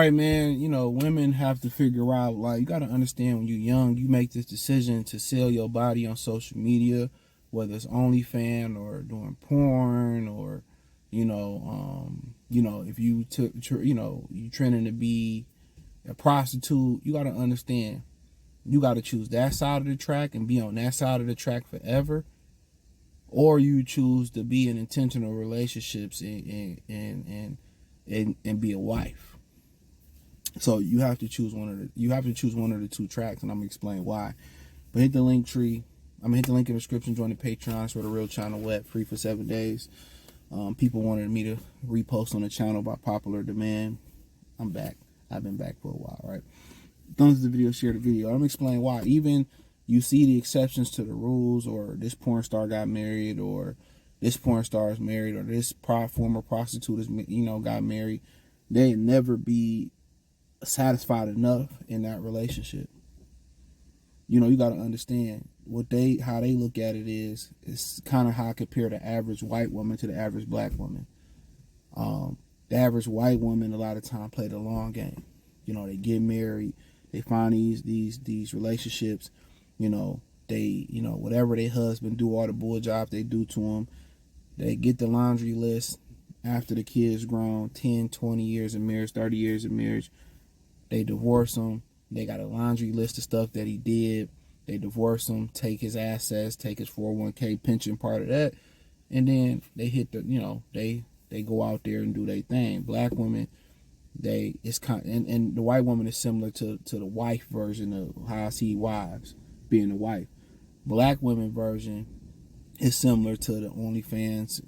right, man. You know, women have to figure out, like, you got to understand when you're young, you make this decision to sell your body on social media, whether it's OnlyFans or doing porn or, if you took, you trending to be a prostitute, you got to understand, you got to choose that side of the track and be on that side of the track forever, or you choose to be in intentional relationships and be a wife. So you have to choose one of the two tracks, and I'm gonna explain why. But hit the link tree. I'm gonna hit the link in the description. Join the Patreon. It's where the real channel wet, free for 7 days. People wanted me to repost on the channel by popular demand. I'm back. I've been back for a while, right? Thumbs the video, share the video. I'm gonna explain why. Even you see the exceptions to the rules, or this porn star got married, or this porn star is married, or this former prostitute is got married. They never be satisfied enough in that relationship. You got to understand how they look at it is kind of how I compare the average white woman to the average black woman. The average white woman a lot of time play the long game. They get married, they find these relationships, they whatever their husband do, all the bull jobs they do to them, they get the laundry list after the kid's grown, 10, 20 years of marriage, 30 years of marriage. They divorce him. They got a laundry list of stuff that he did. They divorce him, take his assets, take his 401k pension, part of that, and then they hit they go out there and do their thing. Black women, and the white woman is similar to the wife version of how I see wives being a wife. Black women version is similar to the OnlyFans,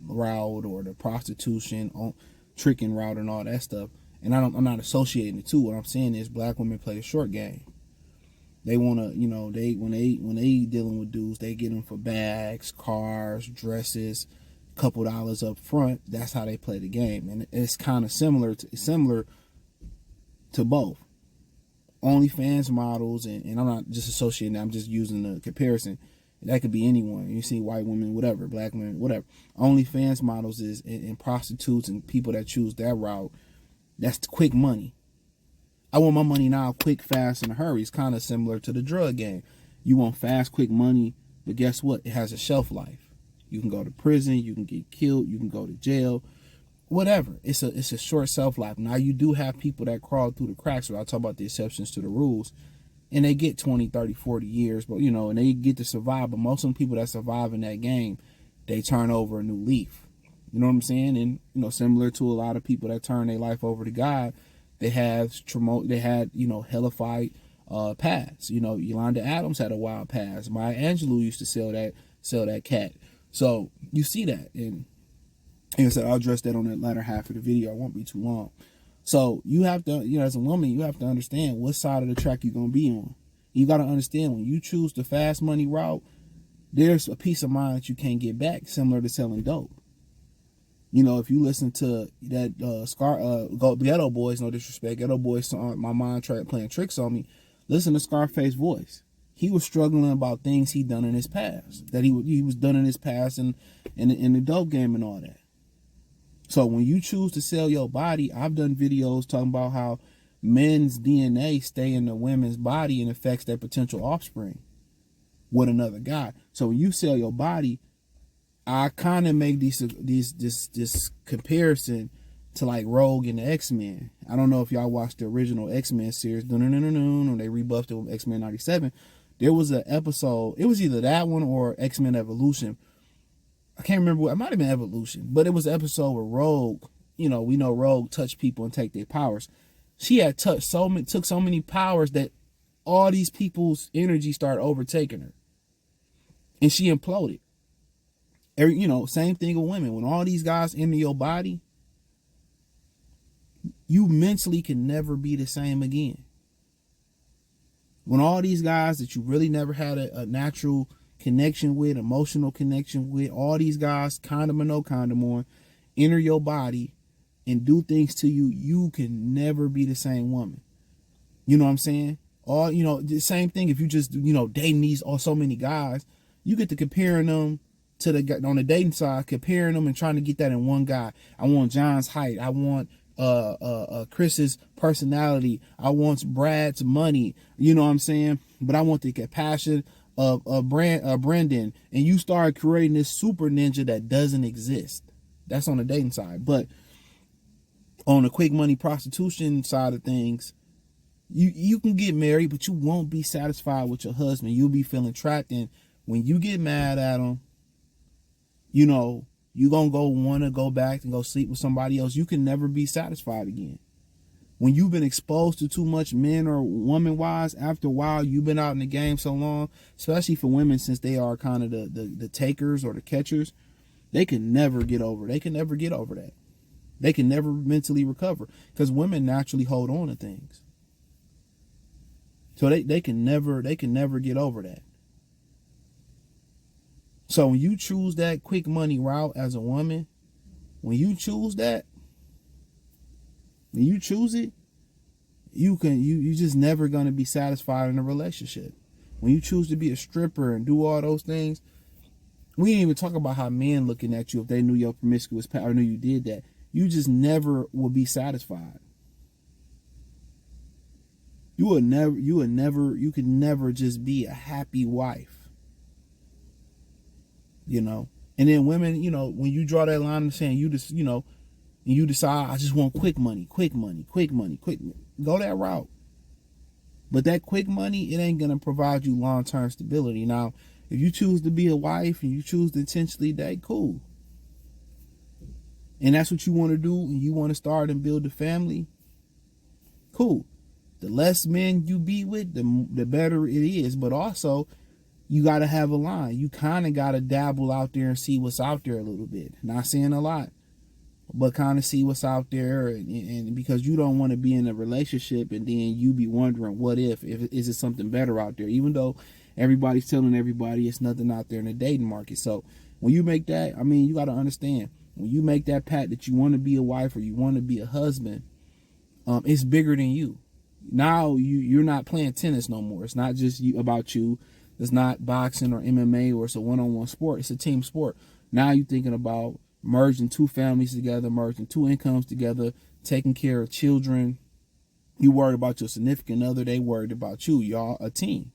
route, or the prostitution, tricking route, and all that stuff. And I'm not associating the two. What I'm saying is black women play a short game. They want to, when they dealing with dudes, they get them for bags, cars, dresses, couple dollars up front. That's how they play the game. And it's kind of similar to both. OnlyFans models, and I'm not just associating that, I'm just using the comparison. That could be anyone. You see white women, whatever, black women, whatever. OnlyFans models is and prostitutes and people that choose that route. That's quick money. I want my money now, quick, fast, in a hurry. It's kind of similar to the drug game. You want fast, quick money, but guess what? It has a shelf life. You can go to prison, you can get killed, you can go to jail, whatever. It's a short shelf life. Now, you do have people that crawl through the cracks, so I'll talk about the exceptions to the rules, and they get 20, 30, 40 years, but and they get to survive. But most of the people that survive in that game, they turn over a new leaf. You know what I'm saying? And, similar to a lot of people that turn their life over to God, they had hellified paths. Yolanda Adams had a wild past. Maya Angelou used to sell that cat. So you see that. And like I said, I'll address that on the latter half of the video. I won't be too long. So you have to, as a woman, you have to understand what side of the track you're going to be on. You got to understand, when you choose the fast money route, there's a peace of mind that you can't get back, similar to selling dope. If you listen to that Ghetto Boys, no disrespect, Ghetto Boys song, My Mind Tried Playing Tricks on Me, listen to Scarface voice. He was struggling about things he'd done in his past, that he was done in his past and in the dope game and all that. So when you choose to sell your body, I've done videos talking about how men's DNA stay in the women's body and affects their potential offspring with another guy. So when you sell your body, I kind of make this comparison to like Rogue and the X-Men. I don't know if y'all watched the original X-Men series, when they rebuffed it with X-Men 97. There was an episode, it was either that one or X-Men Evolution. I can't remember, it might have been Evolution, but it was an episode where Rogue, we know Rogue touched people and take their powers. She had took so many powers that all these people's energy started overtaking her. And she imploded. Same thing with women. When all these guys enter your body, you mentally can never be the same again. When all these guys that you really never had a natural connection with, emotional connection with, all these guys, condom or no condom on, enter your body and do things to you, you can never be the same woman. You know what I'm saying? Or, the same thing if you just, dating these so many guys, you get to comparing them to on the dating side, comparing them and trying to get that in one guy. I want John's height. I want Chris's personality. I want Brad's money. You know what I'm saying? But I want the compassion of Brendan. And you start creating this super ninja that doesn't exist. That's on the dating side. But on the quick money prostitution side of things, you can get married, but you won't be satisfied with your husband. You'll be feeling trapped. And when you get mad at him, you know, you're going to want to go back and go sleep with somebody else. You can never be satisfied again. When you've been exposed to too much men or woman-wise, after a while, you've been out in the game so long, especially for women, since they are kind of the takers or the catchers, they can never get over. They can never get over that. They can never mentally recover because women naturally hold on to things. So they can never get over that. So when you choose that quick money route as a woman, when you choose that, when you choose it, you just never gonna be satisfied in a relationship. When you choose to be a stripper and do all those things, we didn't even talk about how men looking at you if they knew your promiscuous past or knew you did that. You just never will be satisfied. You could never just be a happy wife. You know? And then women, you know, when you draw that line in the sand, you just, you know, and you decide, I just want quick money, go that route. But that quick money, it ain't going to provide you long-term stability. Now, if you choose to be a wife and you choose to intentionally date, cool. And that's what you want to do, and you want to start and build a family, cool. The less men you be with, the better it is. But also, you got to have a line. You kind of got to dabble out there and see what's out there a little bit. Not saying a lot, but kind of see what's out there. And because you don't want to be in a relationship and then you be wondering, what if is it something better out there? Even though everybody's telling everybody it's nothing out there in the dating market. So when you make that, I mean, you got to understand, when you make that pact that you want to be a wife or you want to be a husband, it's bigger than you. Now you're not playing tennis no more. It's not just about you. It's not boxing or MMA, or it's a one-on-one sport. It's a team sport. Now you're thinking about merging two families together, merging two incomes together, taking care of children. You worried about your significant other. They worried about you. Y'all a team.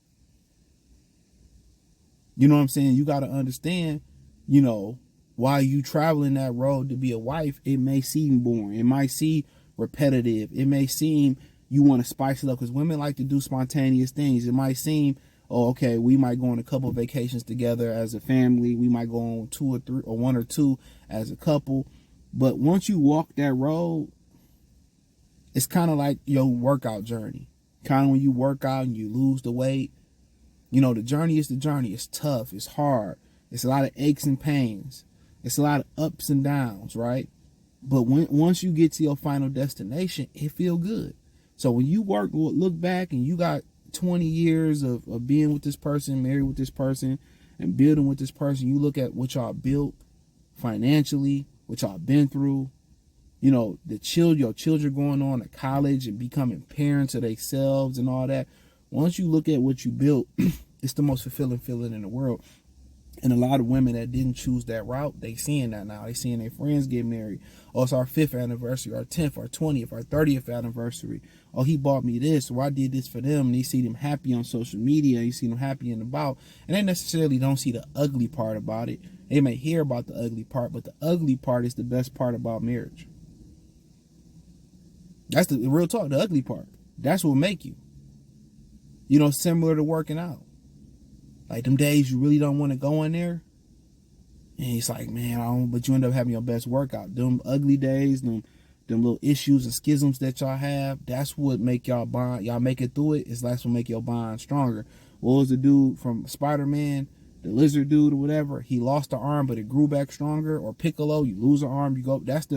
You know what I'm saying? You got to understand, you know, while you traveling that road to be a wife, it may seem boring. It might seem repetitive. It may seem you want to spice it up because women like to do spontaneous things. It might seem, oh, okay, we might go on a couple of vacations together as a family. We might go on 2 or 3 or 1 or 2 as a couple. But once you walk that road, it's kind of like your workout journey. Kind of when you work out and you lose the weight. You know, the journey is the journey. It's tough. It's hard. It's a lot of aches and pains. It's a lot of ups and downs, right? But once you get to your final destination, it feel good. So when you look back and you got 20 years of being with this person, married with this person, and building with this person, you look at what y'all built financially, what y'all been through, you know, your children going on to college and becoming parents of themselves and all that. Once you look at what you built, it's the most fulfilling feeling in the world. And a lot of women that didn't choose that route, they seeing that now. They seeing their friends get married. Oh, it's our 5th anniversary, our 10th, our 20th, our 30th anniversary. Oh, he bought me this, or I did this for them. And you see them happy on social media. You see them happy and about. And they necessarily don't see the ugly part about it. They may hear about the ugly part, but the ugly part is the best part about marriage. That's the real talk, the ugly part. That's what make you. You know, similar to working out. Like them days you really don't want to go in there. And it's like, man, but you end up having your best workout. Them ugly days, them little issues and schisms that y'all have, that's what make y'all bond. Y'all make it through it. That's what make your bond stronger. What was the dude from Spider-Man, the lizard dude or whatever? He lost the arm, but it grew back stronger. Or Piccolo, you lose an arm, you go. That's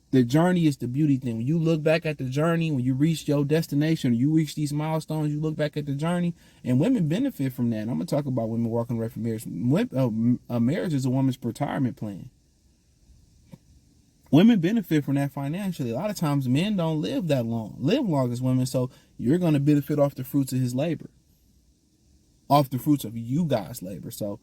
the journey is the beauty thing. When you look back at the journey, when you reach your destination, you reach these milestones, you look back at the journey, and women benefit from that. And I'm going to talk about women walking away from marriage. A marriage is a woman's retirement plan. Women benefit from that financially. A lot of times men don't live long as women, so you're going to benefit off the fruits of his labor, off the fruits of you guys' labor. So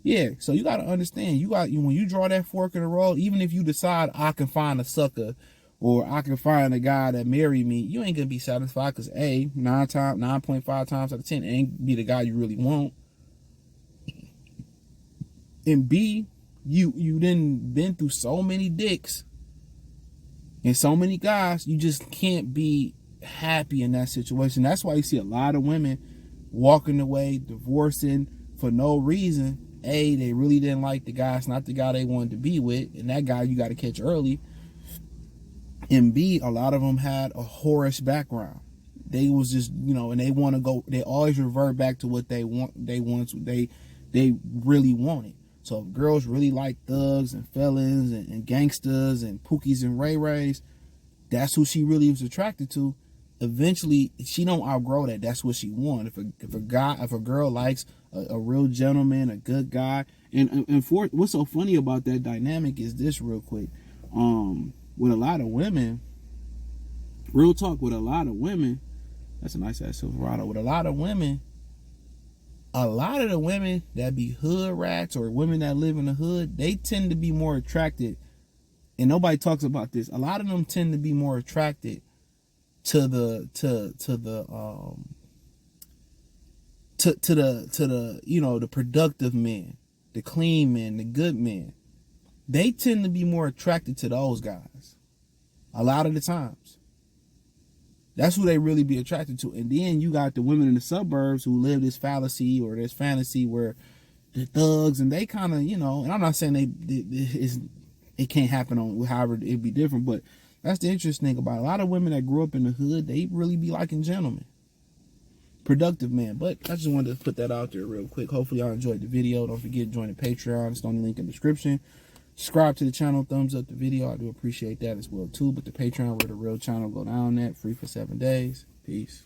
yeah, so you got to understand, when you draw that fork in the road, even if you decide I can find a sucker or I can find a guy that marry me, you ain't gonna be satisfied because A, 9.5 times out of 10 ain't be the guy you really want. And B, you done been through so many dicks and so many guys, you just can't be happy in that situation. That's why you see a lot of women walking away, divorcing for no reason. A, they really didn't like the guy. It's not the guy they wanted to be with, and that guy you got to catch early. And B, a lot of them had a whorish background. They was just, and they want to go. They always revert back to what they want. They really wanted. So if girls really like thugs and felons and gangsters and Pookies and Ray Rays, that's who she really was attracted to. Eventually, she don't outgrow that. That's what she wants. If a girl likes a real gentleman, a good guy, and for what's so funny about that dynamic is this, real quick. With a lot of women, real talk, with a lot of women, that's a nice ass Silverado. With a lot of the women that be hood rats or women that live in the hood, they tend to be more attracted, and nobody talks about this. A lot of them tend to be more attracted to the the productive men, the clean men, the good men. They tend to be more attracted to those guys a lot of the times. That's who they really be attracted to. And then you got the women in the suburbs who live this fallacy or this fantasy where the thugs, and they kind of, and I'm not saying it can't happen on however it'd be different, but that's the interesting thing about it. A lot of women that grew up in the hood, they really be liking gentlemen, productive men. But I just wanted to put that out there real quick. Hopefully y'all enjoyed the video. Don't forget to join the Patreon. It's the only link in the description. Subscribe to the channel, thumbs up the video. I do appreciate that as well too. But the Patreon, where the real channel go down at, free for 7 days. Peace.